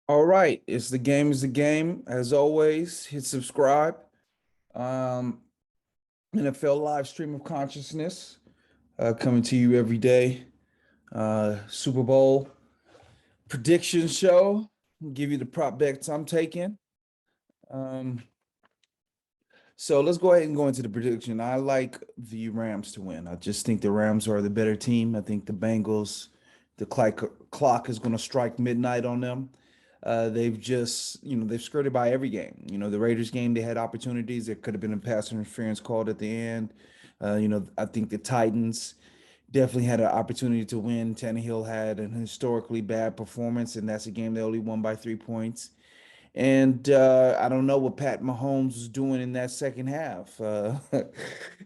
All right, it's the game is the game. As always, hit subscribe. Um, NFL live stream of consciousness coming to you every day. Super Bowl prediction show. Give you the prop bets I'm taking. Um, so let's go ahead and go into the prediction. I like the Rams to win. I just think the Rams are the better team. I think the Bengals, the clock is going to strike midnight on them. They've just, they've skirted by every game. The Raiders game, they had opportunities. There could have been a pass interference called at the end. I think the Titans definitely had an opportunity to win. Tannehill had an historically bad performance, and that's a game they only won by 3 points. And I don't know what Pat Mahomes was doing in that second half.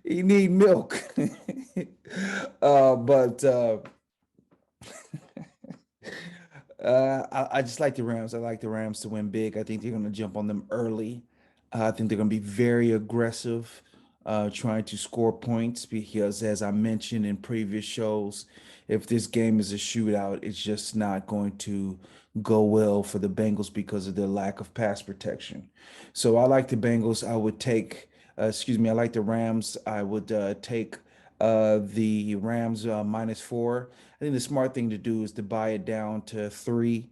He need milk. But I just like the Rams. I like the Rams to win big. I think they're going to jump on them early. I think they're going to be very aggressive, trying to score points because, as I mentioned in previous shows, if this game is a shootout, it's just not going to go well for the Bengals because of their lack of pass protection. So I like the Bengals. I would take, I like the Rams. I would take the Rams -4. I think the smart thing to do is to buy it down to 3,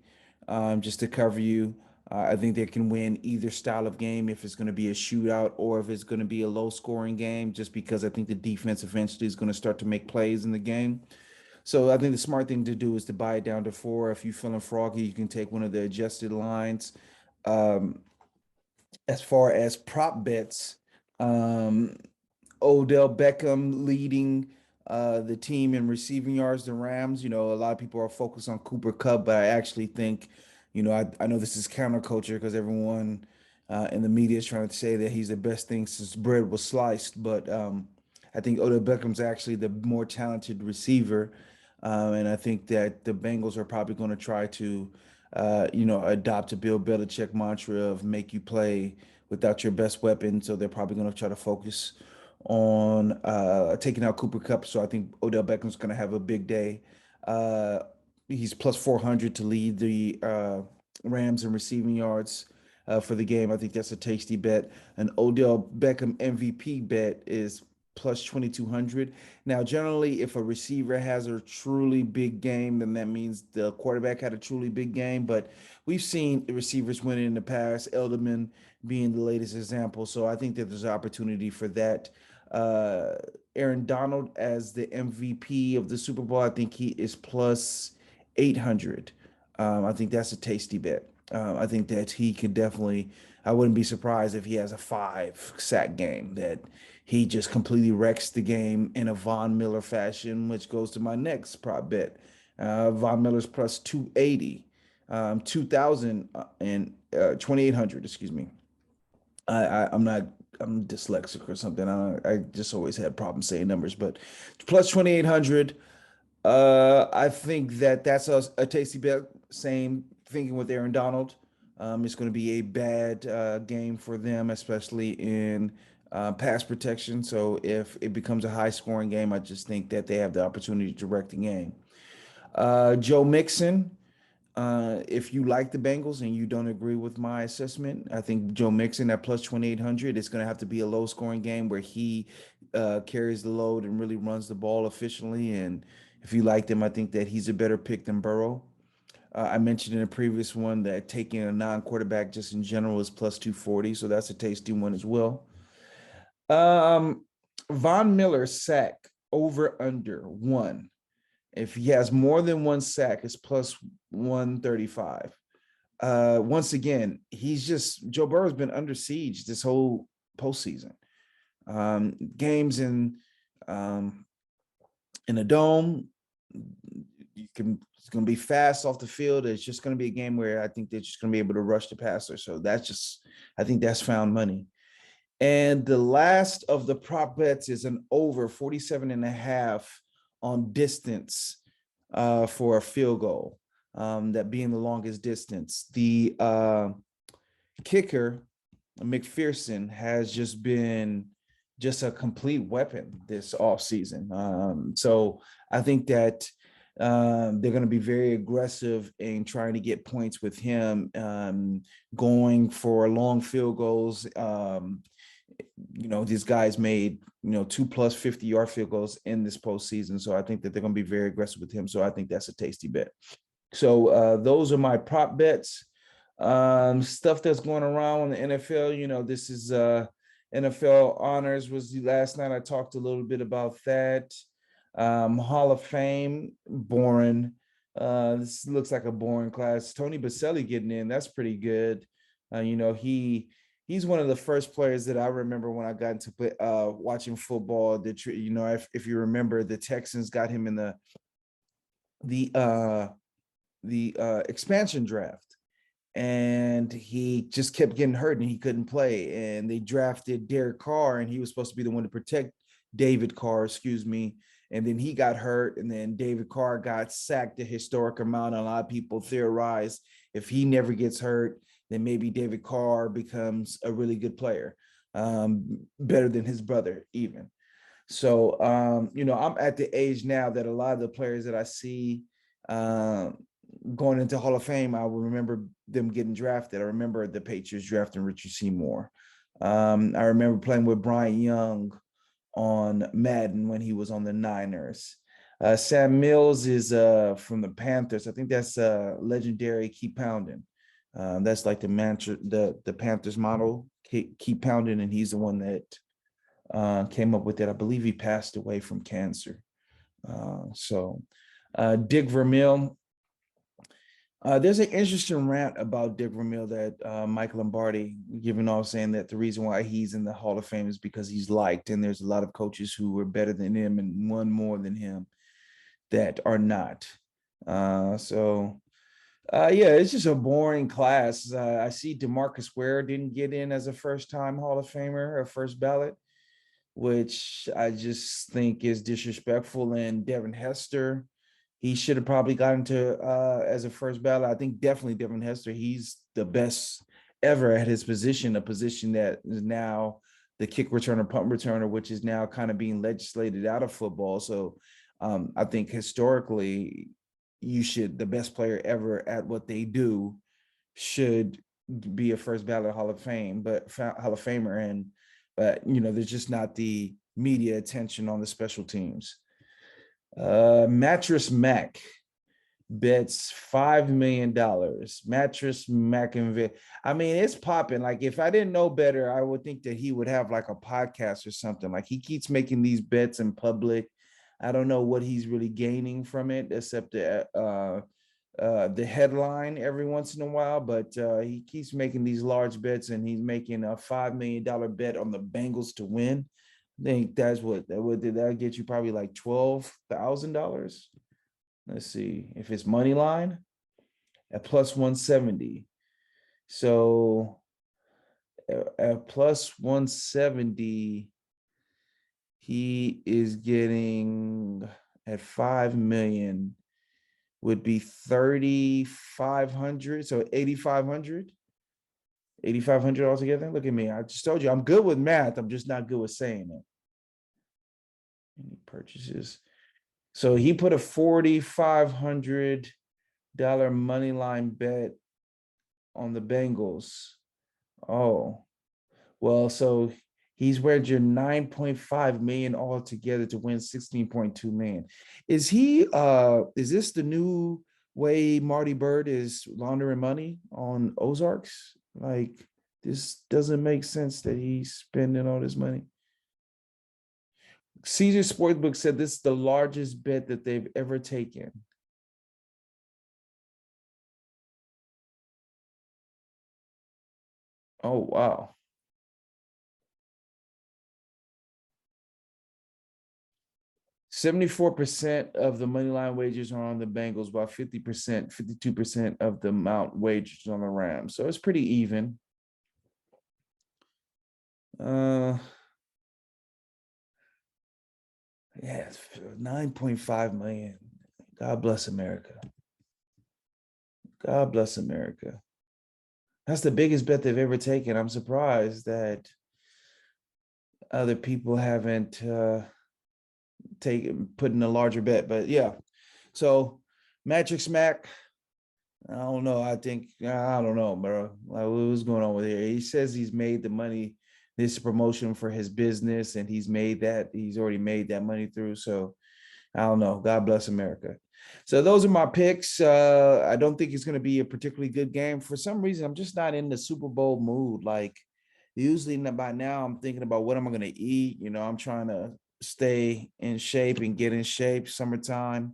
just to cover you. I think they can win either style of game if it's going to be a shootout or if it's going to be a low scoring game, just because I think the defense eventually is going to start to make plays in the game. So I think the smart thing to do is to buy it down to 4. If you're feeling froggy, you can take one of the adjusted lines. Um, as far as prop bets, um, Odell Beckham leading the team in receiving yards, the Rams. A lot of people are focused on Cooper Kupp, but I actually think, I know this is counterculture because everyone in the media is trying to say that he's the best thing since bread was sliced. But I think Odell Beckham's actually the more talented receiver. And I think that the Bengals are probably going to try to, adopt a Bill Belichick mantra of make you play without your best weapon. So they're probably going to try to focus on taking out Cooper Kupp. So I think Odell Beckham's going to have a big day. Uh, he's plus 400 to lead the Rams in receiving yards for the game. I think that's a tasty bet. An Odell Beckham MVP bet is plus 2,200. Now, generally, if a receiver has a truly big game, then that means the quarterback had a truly big game. But we've seen receivers win in the past, Elderman being the latest example. So I think that there's an opportunity for that. Uh, Aaron Donald as the MVP of the Super Bowl, I think he is plus 800. I think that's a tasty bet. I think that he could definitely, I wouldn't be surprised if he has a 5 sack game, that he just completely wrecks the game in a Von Miller fashion, which goes to my next prop bet. Von Miller's plus 280, 2000 and 2800, excuse me. I'm not, I'm dyslexic or something. I just always had problems saying numbers, but plus 2,800. I think that that's a tasty bet. Same thinking with Aaron Donald. It's going to be a bad game for them, especially in pass protection. So if it becomes a high scoring game, I just think that they have the opportunity to wreck the game. Joe Mixon, if you like the Bengals and you don't agree with my assessment, I think Joe Mixon at plus 2,800, it's going to have to be a low scoring game where he carries the load and really runs the ball efficiently. And if you like them, I think that he's a better pick than Burrow. I mentioned in a previous one that taking a non-quarterback just in general is plus 240, so that's a tasty one as well. Um, Von Miller sack over under 1. If he has more than 1 sack, it's plus 135. Once again, Joe Burrow's been under siege this whole postseason. Games um, in a dome, it's going to be fast off the field. It's just going to be a game where I think they're just going to be able to rush the passer. So I think that's found money. And the last of the prop bets is an over 47 and a half on distance for a field goal, that being the longest distance. The kicker, McPherson, has just been just a complete weapon this offseason. So I think that They're going to be very aggressive in trying to get points with him, going for long field goals. These guys made 2+ 50-yard field goals in this postseason, so I think that they're going to be very aggressive with him. So I think that's a tasty bet. So those are my prop bets. Stuff that's going around in the NFL. This is NFL honors was the last night. I talked a little bit about that. Hall of Fame, boring. This looks like a boring class. Tony Baselli getting in, that's pretty good. He's one of the first players that I remember when I got into watching football. If you remember, the Texans got him in the expansion draft, and he just kept getting hurt and he couldn't play. And they drafted Derek Carr, and he was supposed to be the one to protect David Carr, excuse me. And then he got hurt, and then David Carr got sacked a historic amount. A lot of people theorize if he never gets hurt, then maybe David Carr becomes a really good player, better than his brother even. So, I'm at the age now that a lot of the players that I see going into Hall of Fame, I will remember them getting drafted. I remember the Patriots drafting Richard Seymour. I remember playing with Brian Young on Madden when he was on the Niners. Sam Mills is from the Panthers. I think that's legendary Keep Pounding. That's like the mantra, the Panthers model, keep pounding, and he's the one that came up with it. I believe he passed away from cancer. Dick Vermeil. There's an interesting rant about Dick Vermeil that Mike Lombardi giving off, saying that the reason why he's in the Hall of Fame is because he's liked, and there's a lot of coaches who were better than him and won more than him that are not. It's just a boring class. I see DeMarcus Ware didn't get in as a first-time Hall of Famer, a first ballot, which I just think is disrespectful. And Devin Hester, he should have probably gotten to as a first ballot. I think definitely Devin Hester, he's the best ever at his position, a position that is now the kick returner, punt returner, which is now kind of being legislated out of football. So I think historically, the best player ever at what they do should be a first ballot Hall of Famer. But there's just not the media attention on the special teams. Mattress Mac bets $5 million. Mattress Mac and I mean, it's popping. Like, if I didn't know better, I would think that he would have like a podcast or something. Like, he keeps making these bets in public. I don't know what he's really gaining from it, except the headline every once in a while. But he keeps making these large bets, and he's making a $5 million bet on the Bengals to win. I think that's that'll get you probably like $12,000. Let's see if it's money line at plus 170. So at plus 170, he is getting at 5 million would be 3,500. So 8,500 altogether. Look at me. I just told you I'm good with math. I'm just not good with saying it. Any purchases. So he put a $4,500 money line bet on the Bengals. Oh, well, so he's wagered 9.5 million altogether to win 16.2 million. Is this the new way Marty Bird is laundering money on Ozarks? Like, this doesn't make sense that he's spending all this money. Caesar Sportsbook said this is the largest bet that they've ever taken. Oh, wow. 74% of the money line wagers are on the Bengals, while 50%, 52% of the amount wagers on the Rams. So it's pretty even. Yeah, 9.5 million. God bless America. God bless America. That's the biggest bet they've ever taken. I'm surprised that other people haven't put in a larger bet, but yeah. So, Matrix Mac, I don't know. I don't know, bro. Like, what's going on with here? He says he's made the money. This is promotion for his business, and he's already made that money through. So, I don't know. God bless America. So those are my picks. I don't think it's going to be a particularly good game. For some reason, I'm just not in the Super Bowl mood. Like usually by now, I'm thinking about what am I going to eat. I'm trying to stay in shape and get in shape. Summertime,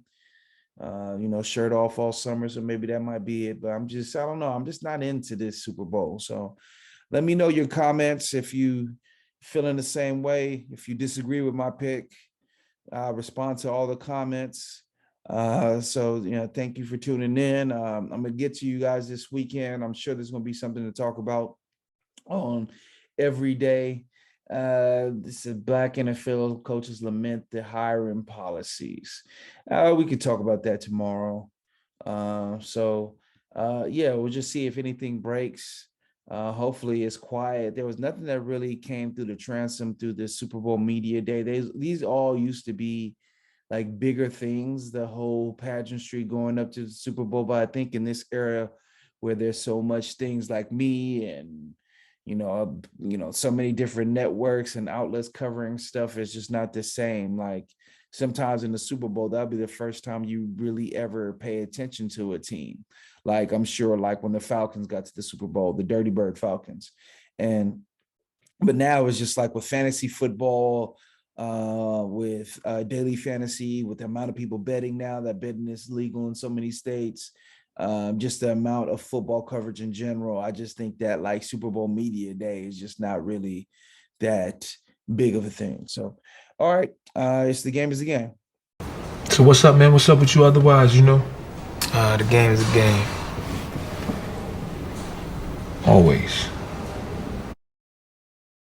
shirt off all summer. So maybe that might be it. But I don't know. I'm just not into this Super Bowl. So let me know your comments if you feeling the same way. If you disagree with my pick, respond to all the comments. Thank you for tuning in. I'm gonna get to you guys this weekend. I'm sure there's gonna be something to talk about on every day. This is Black NFL coaches lament the hiring policies. We could talk about that tomorrow. We'll just see if anything breaks. Hopefully it's quiet. There was nothing that really came through the transom through the Super Bowl media day. These all used to be like bigger things, the whole pageantry going up to the Super Bowl. But I think in this era where there's so much things like me and so many different networks and outlets covering stuff, it's just not the same. Like sometimes in the Super Bowl, that'll be the first time you really ever pay attention to a team. Like I'm sure like when the Falcons got to the Super Bowl, the Dirty Bird Falcons. But now it's just like with fantasy football, with daily fantasy, with the amount of people betting now, that betting is legal in so many states, just the amount of football coverage in general. I just think that like Super Bowl media day is just not really that big of a thing. So, all right, it's the game is the game. So what's up, man? What's up with you otherwise, The game is a game. Always.